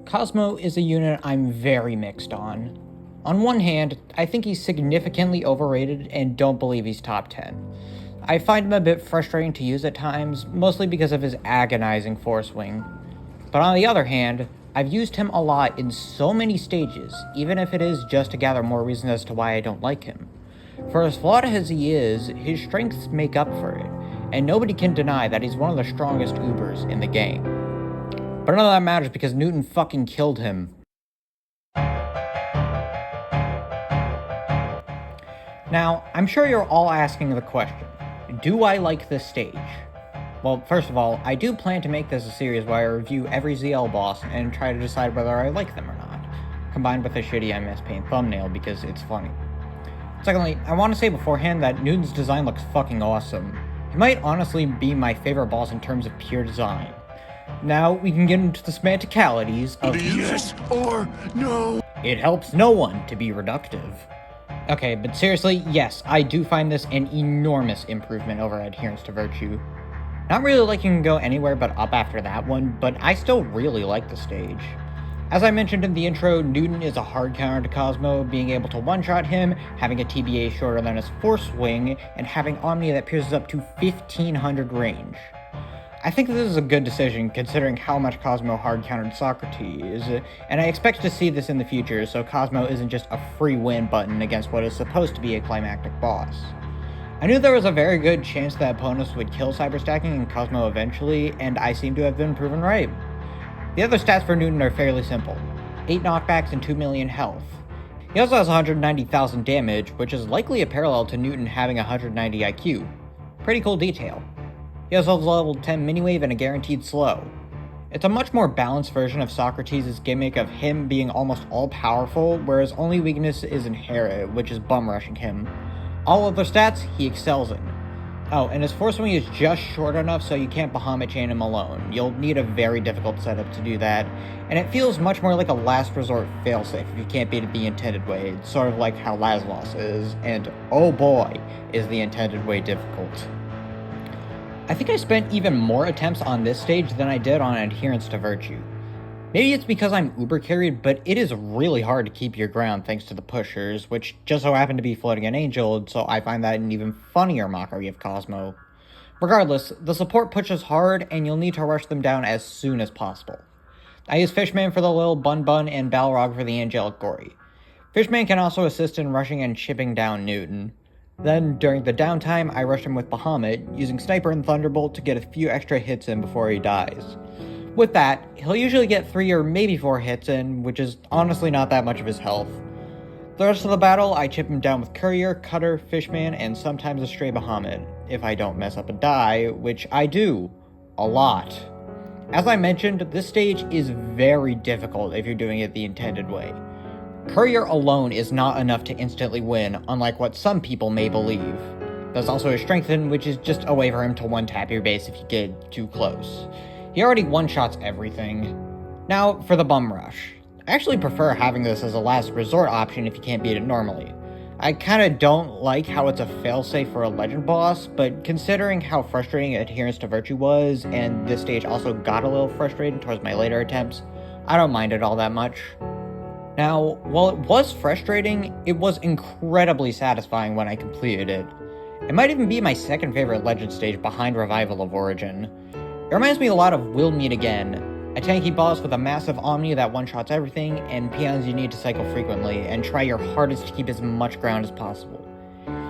Cosmo is a unit I'm very mixed on. On one hand, I think he's significantly overrated and don't believe he's top 10. I find him a bit frustrating to use at times, mostly because of his agonizing force wing. But on the other hand, I've used him a lot in so many stages, even if it is just to gather more reasons as to why I don't like him. For as flawed as he is, his strengths make up for it, and nobody can deny that he's one of the strongest Ubers in the game. But none of that matters because Newton fucking killed him. Now, I'm sure you're all asking the question, do I like this stage? Well, first of all, I do plan to make this a series where I review every ZL boss and try to decide whether I like them or not, combined with a shitty MS Paint thumbnail because it's funny. Secondly, I want to say beforehand that Newton's design looks fucking awesome. He might honestly be my favorite boss in terms of pure design. Now we can get into the semanticalities of yes or no. It helps no one to be reductive. Okay, but seriously, yes, I do find this an enormous improvement over Adherence to Virtue. Not really like you can go anywhere but up after that one, but I still really like the stage. As I mentioned in the intro, Newton is a hard counter to Cosmo, being able to one-shot him, having a TBA shorter than his Force Wing, and having Omni that pierces up to 1500 range. I think this is a good decision considering how much Cosmo hard-countered Socrates, and I expect to see this in the future so Cosmo isn't just a free win button against what is supposed to be a climactic boss. I knew there was a very good chance that opponents would kill cyberstacking in Cosmo eventually, and I seem to have been proven right. The other stats for Newton are fairly simple. 8 knockbacks and 2 million health. He also has 190,000 damage, which is likely a parallel to Newton having 190 IQ. Pretty cool detail. He also has level 10 miniwave and a guaranteed slow. It's a much more balanced version of Socrates' gimmick of him being almost all-powerful, where his only weakness is inherent, which is bum rushing him. All other stats, he excels in. Oh, and his Force Wing is just short enough so you can't Bahamut chain him alone. You'll need a very difficult setup to do that, and it feels much more like a last resort failsafe if you can't beat it the intended way. It's sort of like how Laszlos is, and oh boy, is the intended way difficult. I think I spent even more attempts on this stage than I did on Adherence to Virtue. Maybe it's because I'm uber carried, but it is really hard to keep your ground thanks to the pushers, which just so happen to be floating an angel, so I find that an even funnier mockery of Cosmo. Regardless, the support pushes hard, and you'll need to rush them down as soon as possible. I use Fishman for the Lil Bun Bun and Balrog for the Angelic Gory. Fishman can also assist in rushing and chipping down Newton. Then, during the downtime, I rush him with Bahamut, using Sniper and Thunderbolt to get a few extra hits in before he dies. With that, he'll usually get 3 or maybe 4 hits in, which is honestly not that much of his health. The rest of the battle, I chip him down with Courier, Cutter, Fishman, and sometimes a stray Bahamut, if I don't mess up and die, which I do. A lot. As I mentioned, this stage is very difficult if you're doing it the intended way. Courier alone is not enough to instantly win, unlike what some people may believe. There's also a Strengthen, which is just a way for him to one-tap your base if you get too close. He already one-shots everything. Now, for the Bum Rush. I actually prefer having this as a last resort option if you can't beat it normally. I kinda don't like how it's a failsafe for a legend boss, but considering how frustrating Adherence to Virtue was, and this stage also got a little frustrating towards my later attempts, I don't mind it all that much. Now, while it was frustrating, it was incredibly satisfying when I completed it. It might even be my second favorite legend stage behind Revival of Origin. It reminds me a lot of We'll Meet Again, a tanky boss with a massive Omni that one-shots everything, and peons you need to cycle frequently, and try your hardest to keep as much ground as possible.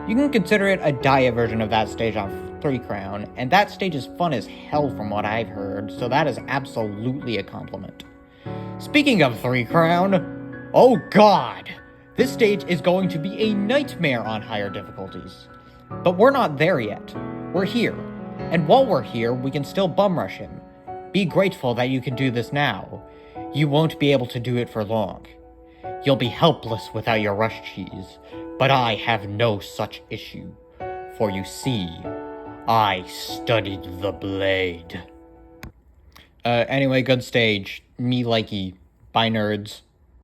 You can consider it a Dia version of that stage on 3 Crown, and that stage is fun as hell from what I've heard, so that is absolutely a compliment. Speaking of 3 Crown, oh god! This stage is going to be a nightmare on higher difficulties. But we're not there yet. We're here. And while we're here, we can still bum rush him. Be grateful that you can do this now. You won't be able to do it for long. You'll be helpless without your rush cheese, but I have no such issue. For you see, I studied the blade. Anyway, good stage. Me likey. Bye, nerds.